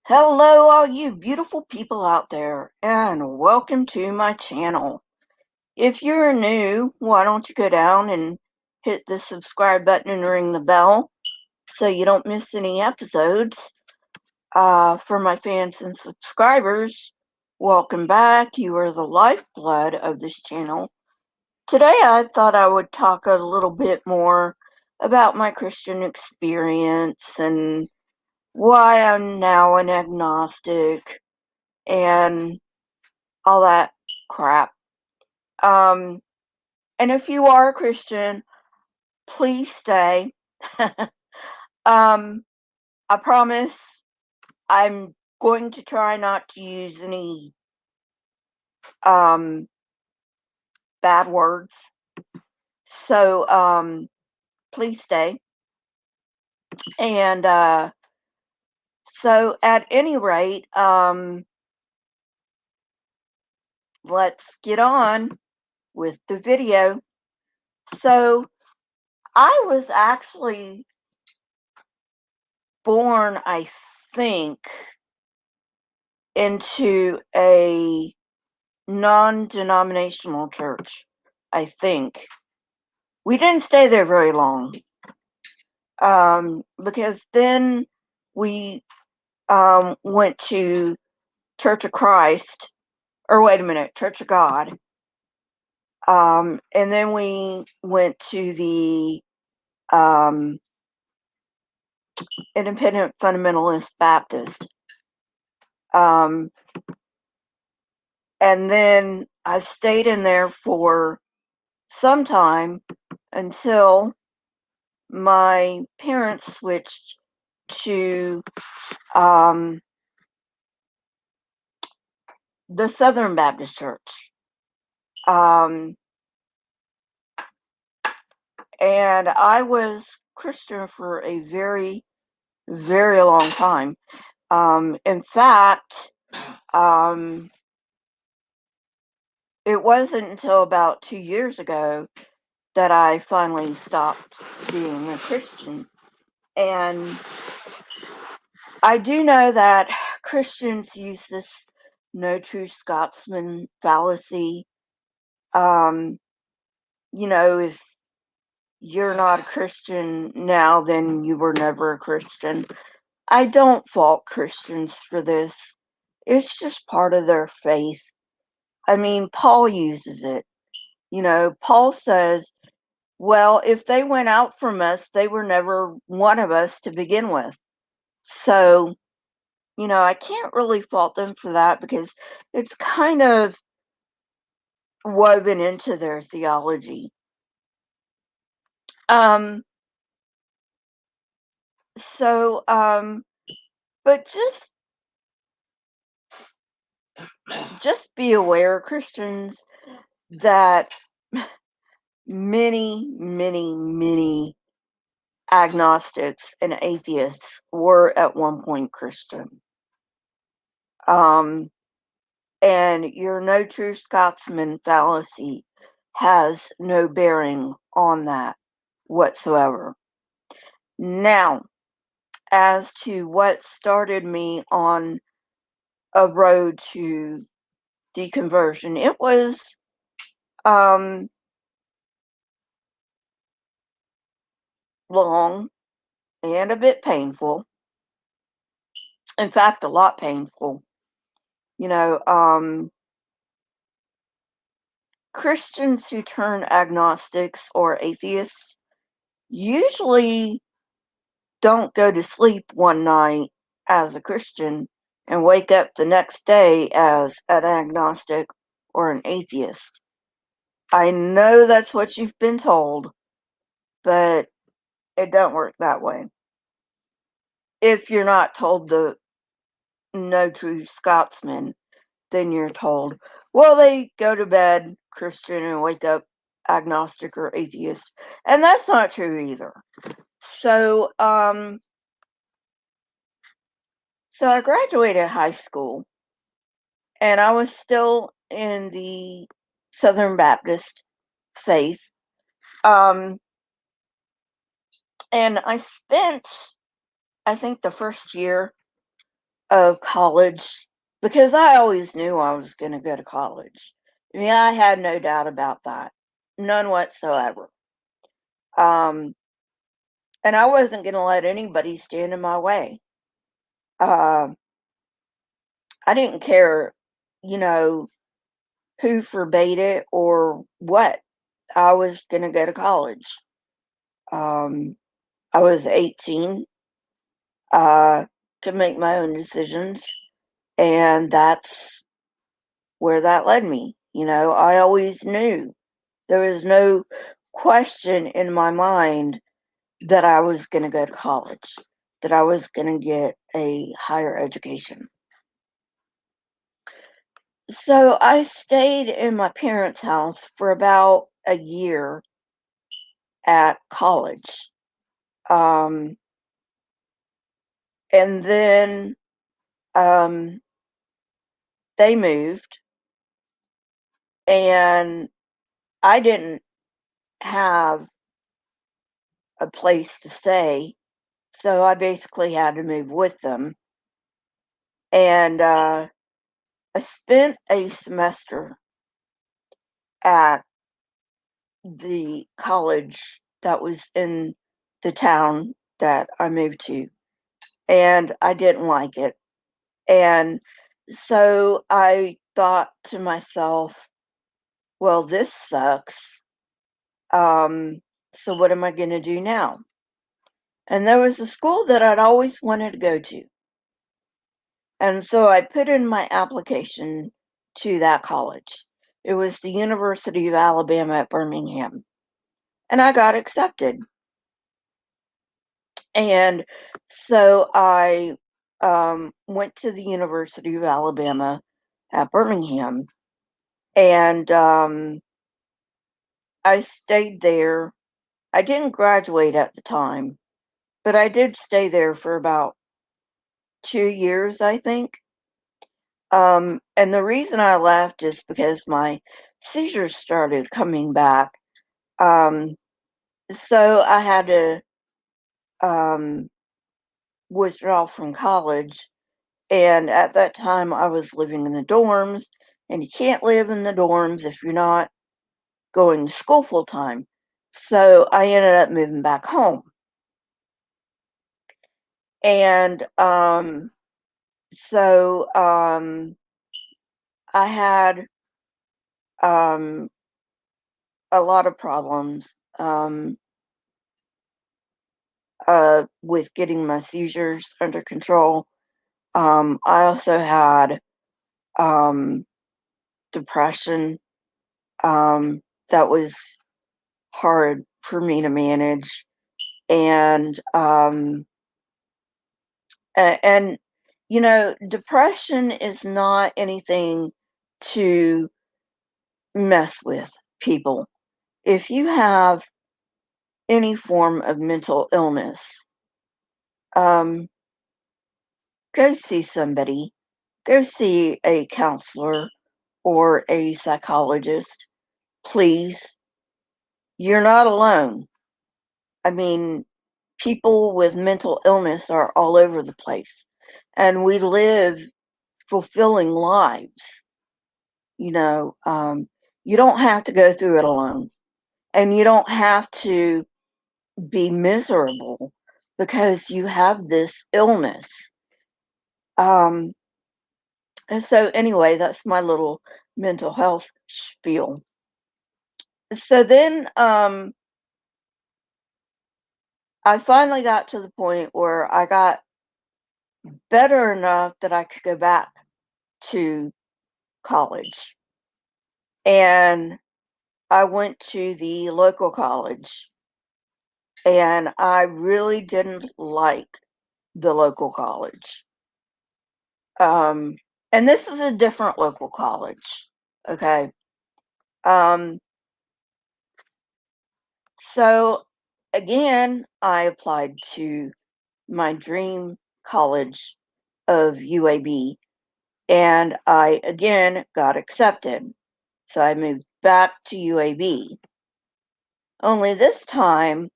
Hello, all you beautiful people out there, and welcome to my channel. If you're new, why don't you go down and hit the subscribe button and ring the bell so you don't miss any episodes. For my fans and subscribers, welcome back. You are the lifeblood of this channel. Today I thought I would talk a little bit more about my Christian experience and why I'm now an agnostic and all that crap. And if you are a Christian, please stay. um, I promise I'm going to try not to use any um, bad words. So please stay. And so at any rate, let's get on with the video. So I was actually born, I think, into a non-denominational church, I think. We didn't stay there very long, because then we went to Church of Christ, or wait a minute, Church of God, and then we went to the Independent Fundamentalist Baptist, and then I stayed in there for some time until my parents switched to the Southern Baptist Church. And I was Christian for a very, very long time. In fact, it wasn't until about 2 years ago that I finally stopped being a Christian. And I do know that Christians use this no true Scotsman fallacy. If you're not a Christian now, then you were never a Christian. I don't fault Christians for this. It's just part of their faith. I mean, Paul uses it. Paul says, well, if they went out from us, they were never one of us to begin with. So, I can't really fault them for that because it's kind of woven into their theology. Um, but just be aware, Christians, that many, many, many agnostics and atheists were at one point Christian. And your no true Scotsman fallacy has no bearing on that whatsoever. Now, as to what started me on a road to deconversion, it was long and a bit painful. In fact, a lot painful. Christians who turn agnostics or atheists usually don't go to sleep one night as a Christian and wake up the next day as an agnostic or an atheist. I know that's what you've been told, but it don't work that way. If you're not told the no true Scotsman, then you're told, well, they go to bed Christian and wake up agnostic or atheist. And that's not true either. So, so I graduated high school and I was still in the Southern Baptist faith. And I spent, I think, the first year of college, because I always knew I was going to go to college. I mean, I had no doubt about that. None whatsoever. And I wasn't going to let anybody stand in my way. Uh, I didn't care, you know, who forbade it or what. I was going to go to college. Um, I was 18, could make my own decisions, and that's where that led me. You know, I always knew there was no question in my mind that I was going to go to college, that I was going to get a higher education. So I stayed in my parents' house for about a year at college. Um, and then um, they moved, and I didn't have a place to stay. So I basically had to move with them. And I spent a semester at the college that was in the town that I moved to, and I didn't like it. And so I thought to myself, well, this sucks. Um, so what am I going to do now? And there was a school that I'd always wanted to go to. And so I put in my application to that college. It was the University of Alabama at Birmingham. And I got accepted. And so I went to the University of Alabama at Birmingham. And I stayed there. I didn't graduate at the time, but I did stay there for about 2 years, I think. And the reason I left is because my seizures started coming back. Um, so I had to um, withdraw from college. And at that time, I was living in the dorms, and you can't live in the dorms if you're not going to school full time. So I ended up moving back home. And so I had um, a lot of problems with getting my seizures under control. I also had um, depression that was hard for me to manage, and and you know, depression is not anything to mess with, people. If you have any form of mental illness, um, go see somebody, go see a counselor or a psychologist, please. You're not alone. I mean, people with mental illness are all over the place, and we live fulfilling lives. You know, you don't have to go through it alone, and you don't have to be miserable because you have this illness. Um, and so, anyway, that's my little mental health spiel. So then I finally got to the point where I got better enough that I could go back to college. And I went to the local college, and I really didn't like the local college. Um, and this was a different local college. Okay. Um, so again, I applied to my dream college of UAB, and I again got accepted. So I moved back to UAB. Only this time,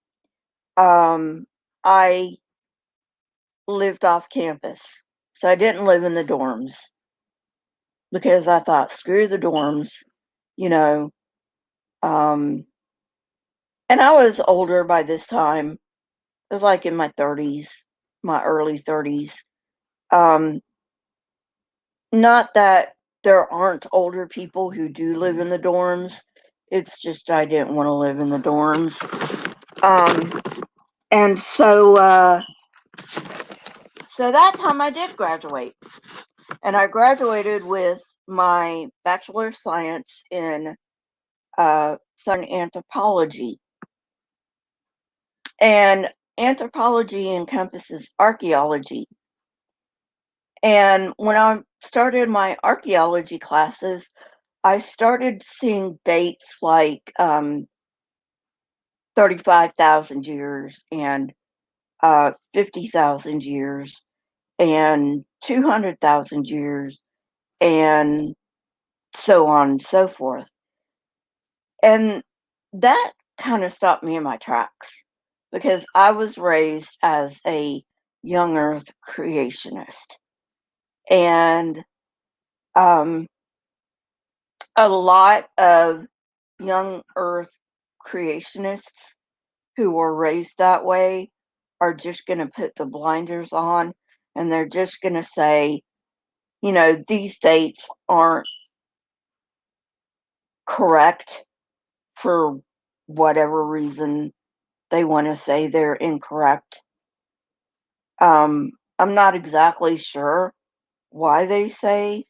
I lived off campus. So I didn't live in the dorms because I thought, screw the dorms, you know. And I was older by this time. It was like in my 30s, my early 30s. Not that there aren't older people who do live in the dorms. It's just I didn't want to live in the dorms. And so that time I did graduate. And I graduated with my Bachelor of Science in Southern Anthropology. And anthropology encompasses archaeology. And when I started my archaeology classes, I started seeing dates like 35,000 years and 50,000 years and 200,000 years and so on and so forth. And that kind of stopped me in my tracks because I was raised as a young earth creationist. And um, a lot of young earth creationists who were raised that way are just going to put the blinders on and they're just going to say, these dates aren't correct for whatever reason they want to say they're incorrect. I'm not exactly sure why they say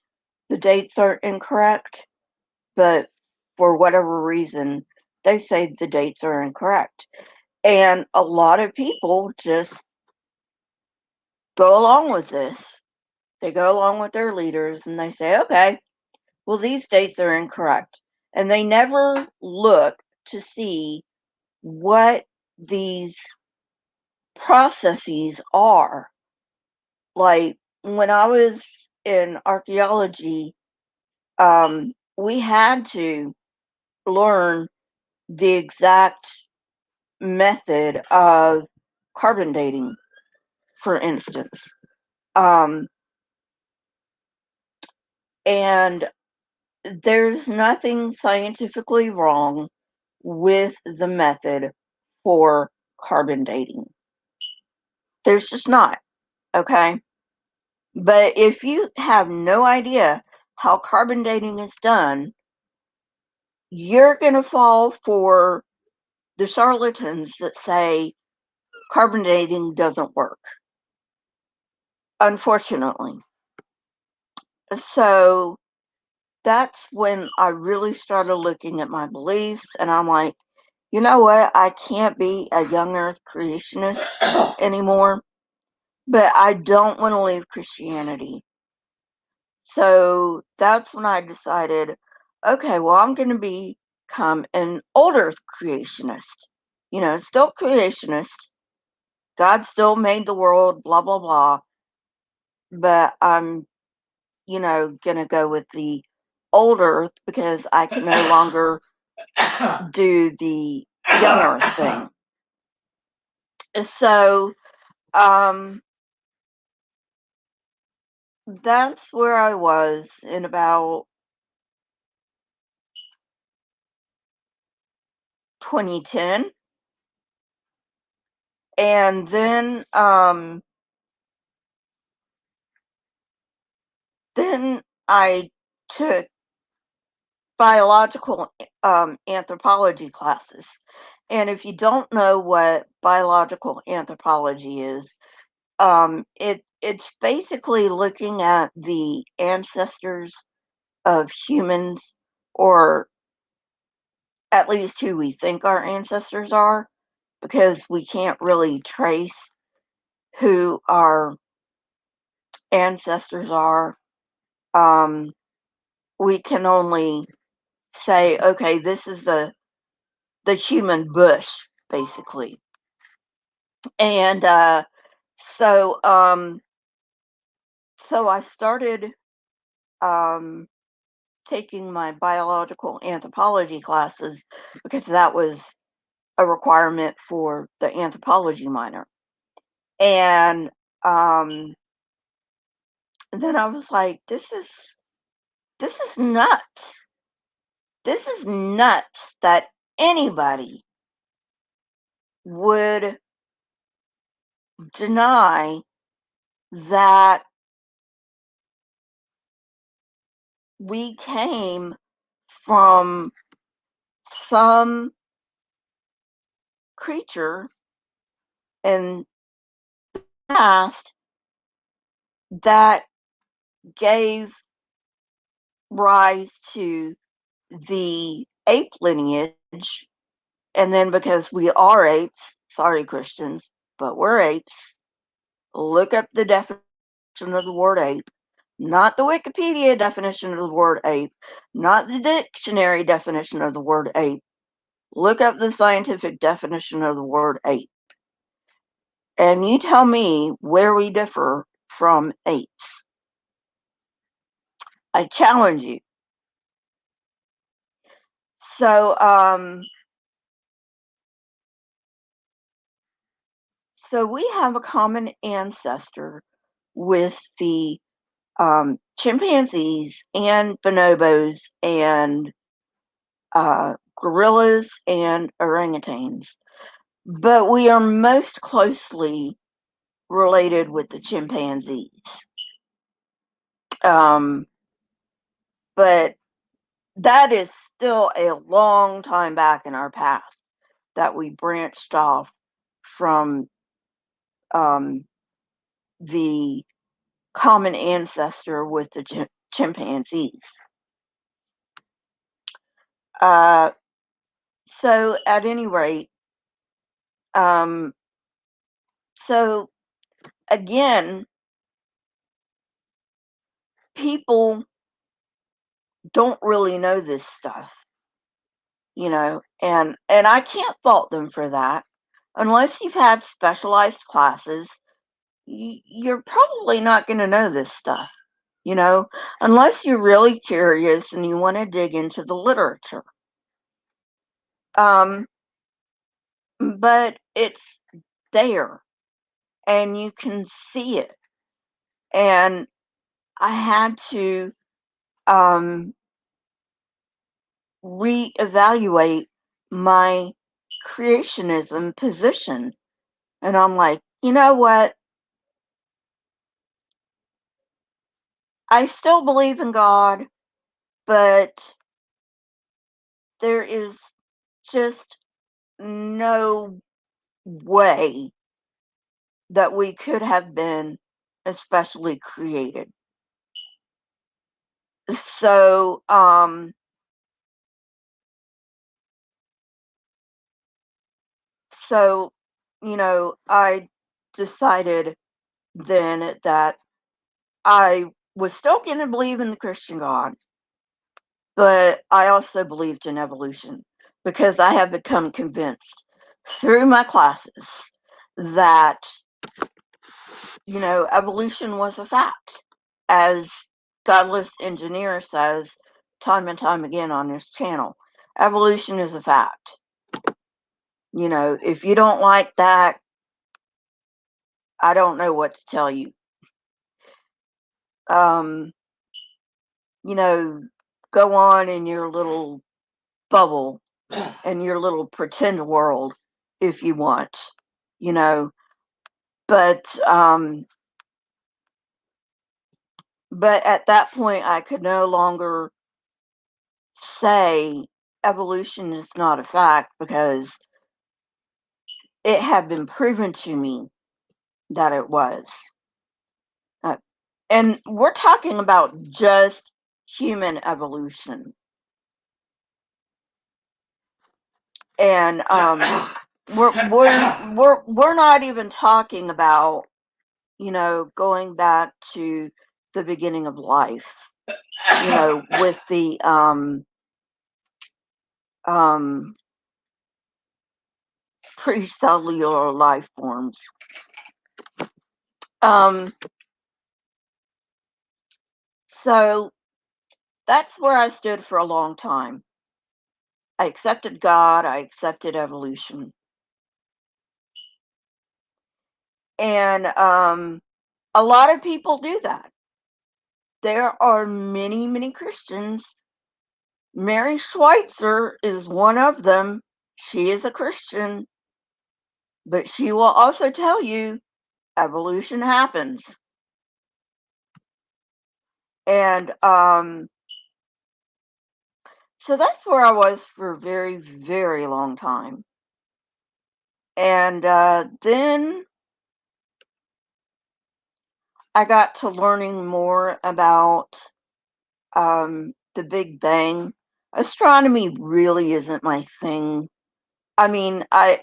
the dates are incorrect, but for whatever reason, they say the dates are incorrect. And a lot of people just go along with this. They go along with their leaders and they say, okay, well, these dates are incorrect. And they never look to see what these processes are. Like when I was in archaeology, we had to learn the exact method of carbon dating, for instance. And there's nothing scientifically wrong with the method for carbon dating. There's just not, okay? But if you have no idea how carbon dating is done, you're going to fall for the charlatans that say carbon dating doesn't work, unfortunately. So that's when I really started looking at my beliefs, and I'm like, you know what? I can't be a young earth creationist anymore, but I don't want to leave Christianity. So that's when I decided, okay, well, I'm going to become an old earth creationist. Still creationist. God still made the world, blah, blah, blah. But I'm, going to go with the old earth because I can no longer do the young earth thing. So, that's where I was in about 2010. And then I took biological anthropology classes. And if you don't know what biological anthropology is, it's basically looking at the ancestors of humans, or at least who we think our ancestors are, because we can't really trace who our ancestors are. We can only say, okay, this is the human bush, basically. And so so I started taking my biological anthropology classes because that was a requirement for the anthropology minor. And And then I was like, this is nuts. This is nuts that anybody would deny that we came from some creature in the past that gave rise to the ape lineage. And then because we are apes, sorry, Christians, but we're apes, look up the definition of the word ape, not the Wikipedia definition of the word ape, not the dictionary definition of the word ape. Look up the scientific definition of the word ape. And you tell me where we differ from apes. I challenge you. So, so we have a common ancestor with the chimpanzees and bonobos and gorillas and orangutans, but we are most closely related with the chimpanzees. But that is still a long time back in our past that we branched off from the common ancestor with the chimpanzees. So at any rate, so again, people don't really know this stuff, and I can't fault them for that. Unless you've had specialized classes, you're probably not going to know this stuff, unless you're really curious and you want to dig into the literature. But it's there and you can see it. And I had to reevaluate my creationism position. And I'm like, you know what? I still believe in God, but there is just no way that we could have been especially created. So, so, I decided then that I was still going to believe in the Christian God, but I also believed in evolution because I have become convinced through my classes that, evolution was a fact, as Godless Engineer says time and time again on this channel. Evolution is a fact. If you don't like that, I don't know what to tell you. Um, go on in your little bubble and your little pretend world if you want, but at that point I could no longer say evolution is not a fact because it had been proven to me that it was. Uh, and we're talking about just human evolution. And we're not even talking about, going back to the beginning of life, with the pre-cellular life forms. So that's where I stood for a long time. I accepted God, I accepted evolution. And a lot of people do that. there are many, many Christians. Mary Schweitzer is one of them. She is a Christian, but she will also tell you evolution happens. And so that's where I was for a very, very long time. And then I got to learning more about the Big Bang. Astronomy really isn't my thing. I mean, I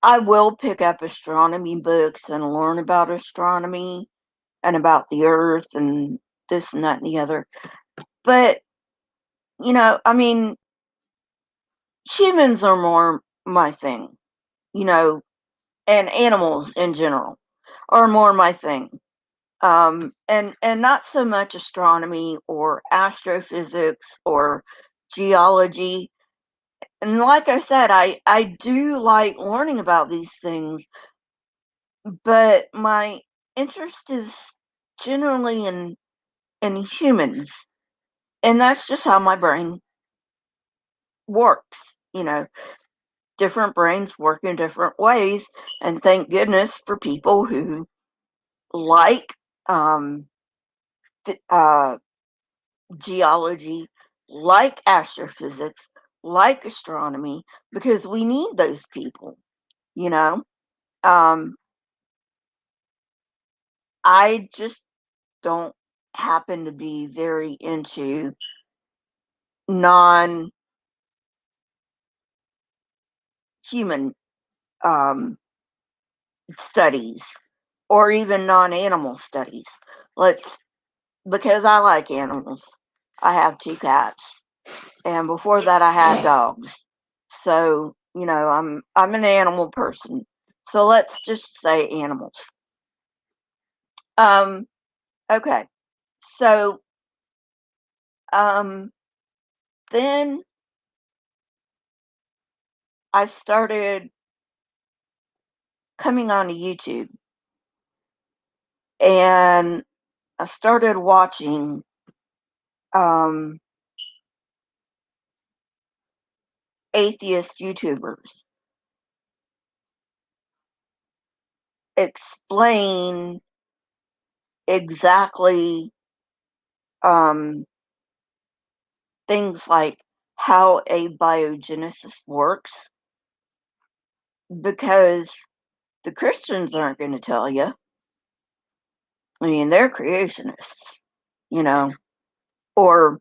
will pick up astronomy books and learn about astronomy and about the Earth and this and that and the other. But, I mean, humans are more my thing, you know, and animals in general are more my thing. And not so much astronomy or astrophysics or geology. And like I said, I do like learning about these things, but my interest is generally in humans. And that's just how my brain works. Different brains work in different ways. And thank goodness for people who like um, geology, like astrophysics, like astronomy, because we need those people, you know. Um, I just don't happen to be very into non human um, studies or even non animal studies. Let's Because I like animals. I have 2 cats, and before that I had dogs. So, I'm an animal person. So let's just say animals. Um, okay. So, um, then I started coming onto YouTube, and I started watching um atheist YouTubers explain exactly um things like how abiogenesis works, because the Christians aren't going to tell you. I mean, they're creationists, you know, or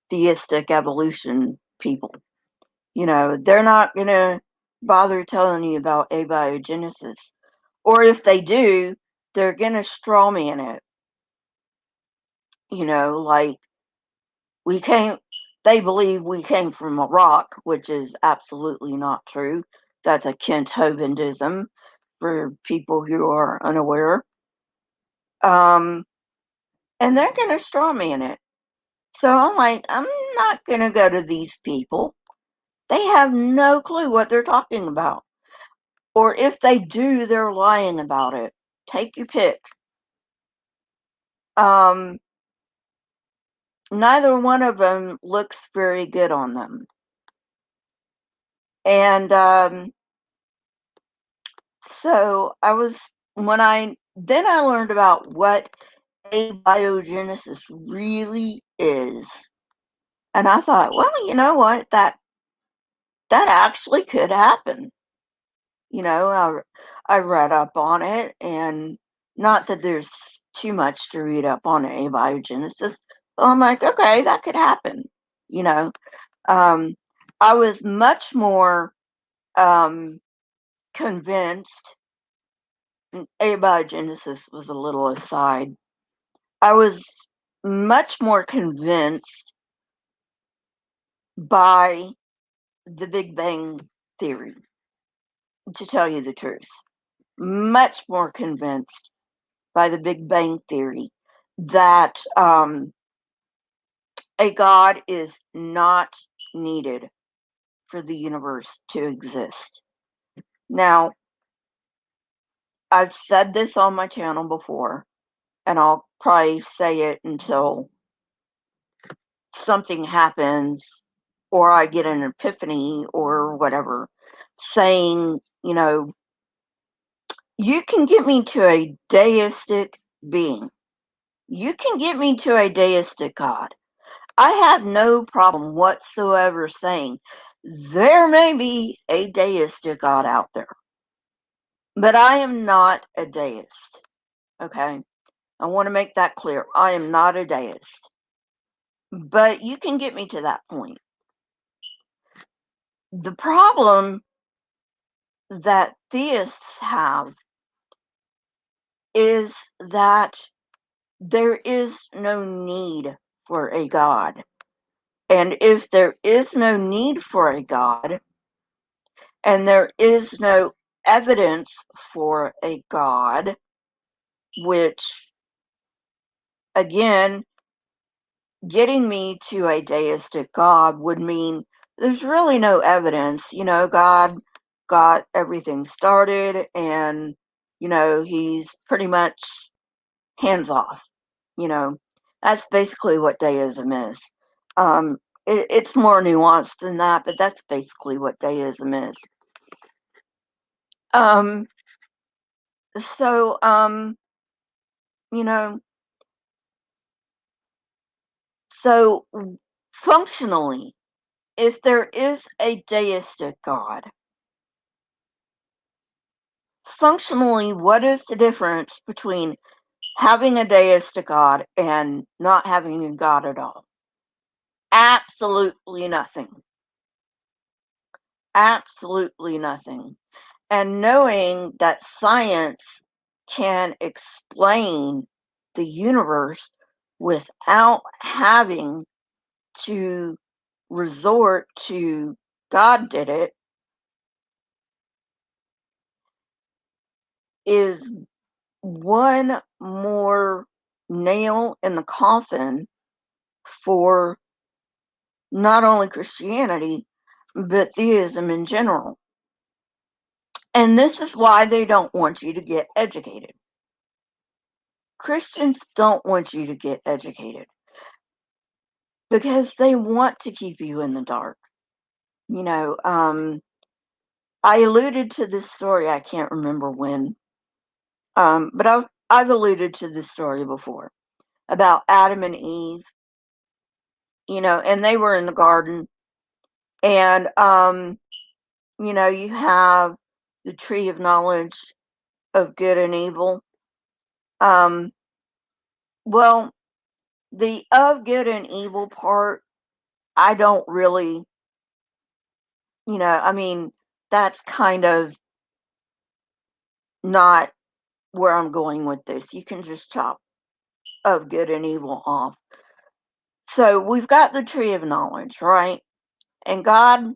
theistic evolution people. They're not going to bother telling you about abiogenesis. Or if they do, they're going to straw man it. Like we came, they believe we came from a rock, which is absolutely not true. That's a Kent Hovindism for people who are unaware. Um, and they're going to straw man it. So I'm like, I'm not going to go to these people. They have no clue what they're talking about. Or if they do, they're lying about it. Take your pick. Um, Neither one of them looks very good on them. And so then I learned about what abiogenesis really is. And I thought, well, you know what? That actually could happen. I read up on it, and not that there's too much to read up on abiogenesis, but I'm like, okay, that could happen. You know, um, I was much more um, convinced. Abiogenesis was a little aside. I was much more convinced by the Big Bang theory, to tell you the truth. Much more convinced by the Big Bang theory that a God is not needed for the universe to exist. Now, I've said this on my channel before, and I'll probably say it until something happens or I get an epiphany or whatever, saying, you can get me to a deistic being. You can get me to a deistic God. I have no problem whatsoever saying there may be a deistic God out there, but I am not a deist. Okay? I want to make that clear. I am not a deist, but you can get me to that point. The problem that theists have is that there is no need for a God. And if there is no need for a God, and there is no evidence for a God, which, again, getting me to a deistic God would mean there's really no evidence. God got everything started and, he's pretty much hands off. That's basically what deism is. Um, it's more nuanced than that, but that's basically what deism is. Um, so, you know, so functionally, if there is a deistic God, functionally, what is the difference between having a deistic God and not having a God at all? Absolutely nothing. Absolutely nothing. And knowing that science can explain the universe without having to resort to God did it is one more nail in the coffin for not only Christianity, but theism in general. And this is why they don't want you to get educated. Christians don't want you to get educated because they want to keep you in the dark. I alluded to this story, I can't remember when, but I've alluded to this story before about Adam and Eve, and they were in the garden, and you have the tree of knowledge of good and evil. Um, well, the of good and evil part, I don't really, I mean, that's kind of not where I'm going with this. You can just chop of good and evil off. So we've got the tree of knowledge, right? And God,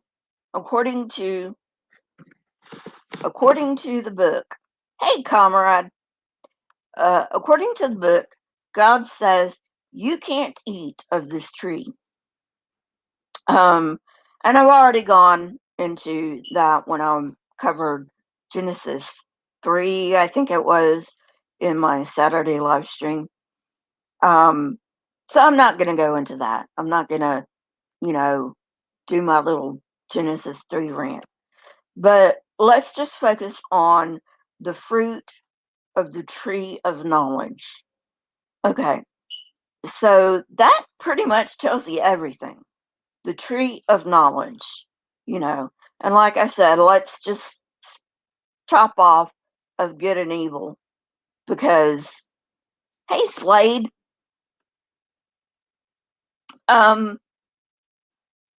according to the book, hey comrade, according to the book, God says you can't eat of this tree. And I've already gone into that when I covered Genesis 3, I think it was, in my Saturday live stream. So I'm not going to go into that. I'm not going to, do my little Genesis 3 rant. But let's just focus on the fruit of the tree of knowledge. Okay. So that pretty much tells you everything. The tree of knowledge, And like I said, let's just chop off of good and evil because, hey, Slade,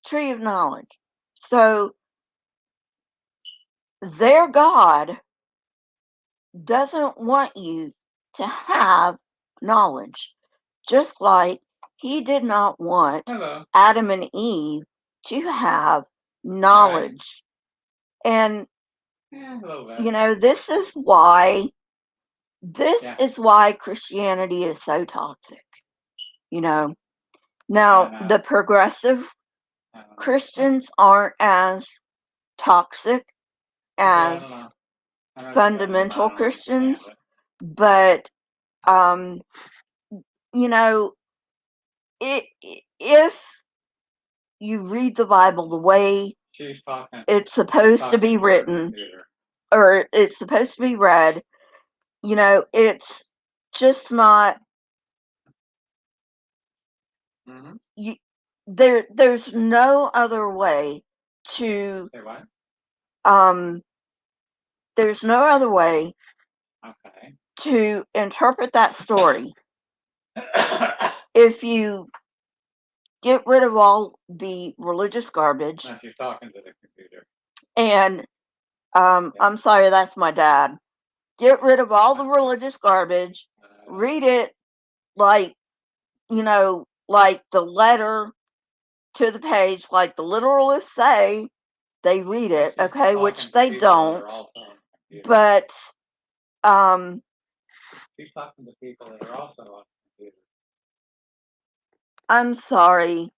tree of knowledge. So their God doesn't want you to have knowledge, just like he did not want Adam and Eve to have knowledge. And this is why Christianity is so toxic. Now the progressive Christians aren't as toxic as fundamental Christians, but you know, if you read the Bible the way it's supposed to be written, or it's supposed to be read, it's just not. There's no other way to. There's no other way to interpret that story. If you get rid of all the religious garbage. Now she's talking to the computer. And I'm sorry, that's my dad. Get rid of all the religious garbage. Read it like, like the letter to the page, like the literalists say they read it, okay, which they don't. But she's talking to people that are also on the computer. I'm sorry.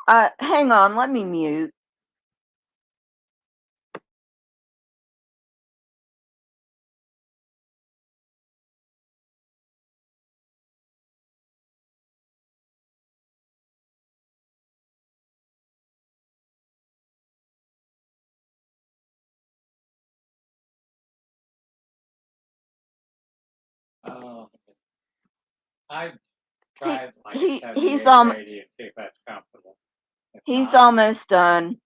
Hang on, let me mute. Oh, I've tried he's almost done.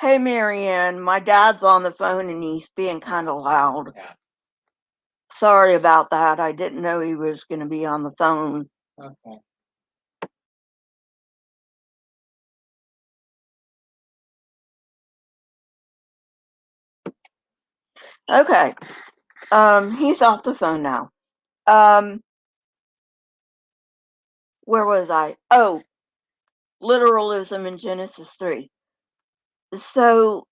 Hey, Marianne, my dad's on the phone and he's being kind of loud. Yeah. Sorry about that. I didn't know he was going to be on the phone. Okay. Okay. He's off the phone now. Where was I? Oh, literalism in Genesis 3. So,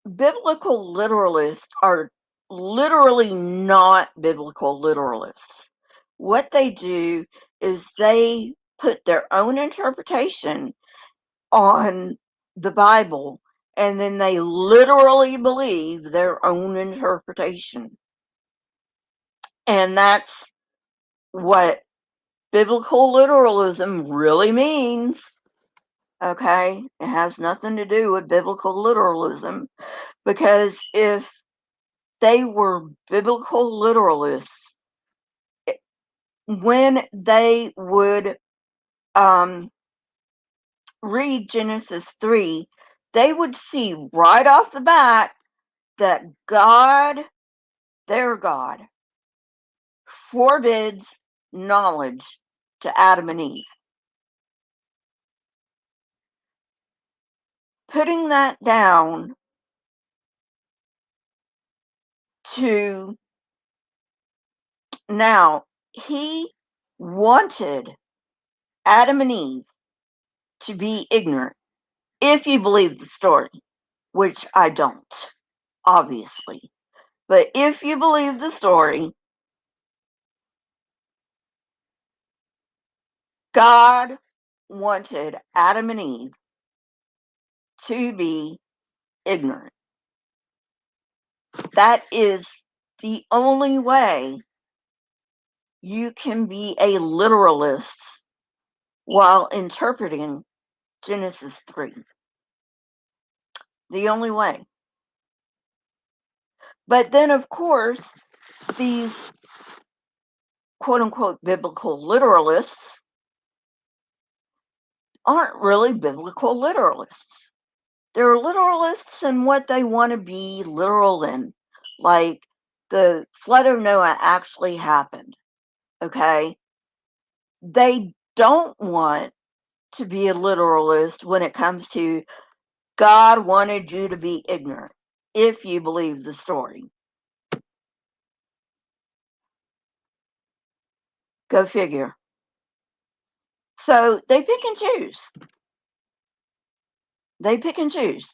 biblical literalists are literally not biblical literalists. What they do is they put their own interpretation on the Bible, and then they literally believe their own interpretation. And that's what biblical literalism really means. Okay? It has nothing to do with biblical literalism, because if they were biblical literalists, when they would read Genesis 3, they would see right off the bat that God, their God, forbids knowledge to Adam and Eve. Putting that down to now, he wanted Adam and Eve to be ignorant, if you believe the story, which I don't, obviously. But if you believe the story, God wanted Adam and Eve to be ignorant. That is the only way you can be a literalist while interpreting Genesis 3. The only way. But then, of course, these quote-unquote biblical literalists aren't really biblical literalists. They're literalists in what they want to be literal in. Like, the flood of Noah actually happened. Okay? They don't want to be a literalist when it comes to God wanted you to be ignorant, if you believe the story. Go figure. So they pick and choose. They pick and choose.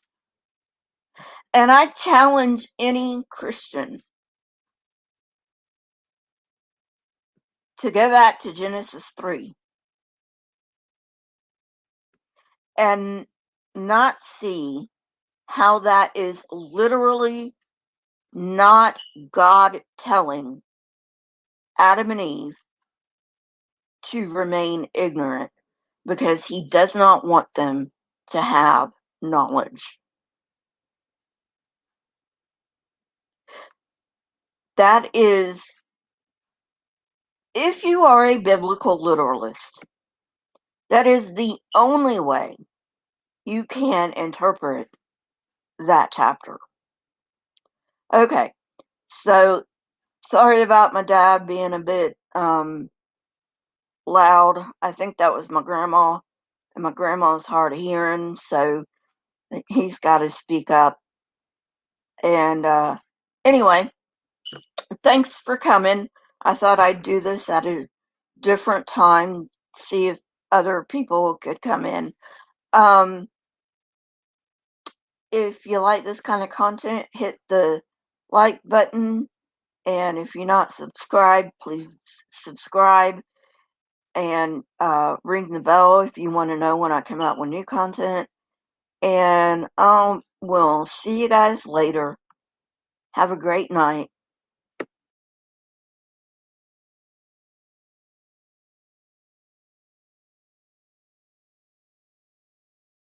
And I challenge any Christian to go back to Genesis 3 and not see how that is literally not God telling Adam and Eve to remain ignorant because he does not want them to have knowledge. That is, if you are a biblical literalist, that is the only way you can interpret that chapter. Okay, so sorry about my dad being a bit loud. I think that was my grandma, and my grandma's hard of hearing, so he's got to speak up. And anyway, thanks for coming. I thought I'd do this at a different time, see if other people could come in. If you like this kind of content, hit the like button. And if you're not subscribed, please subscribe and ring the bell if you want to know when I come out with new content. And we'll see you guys later. Have a great night.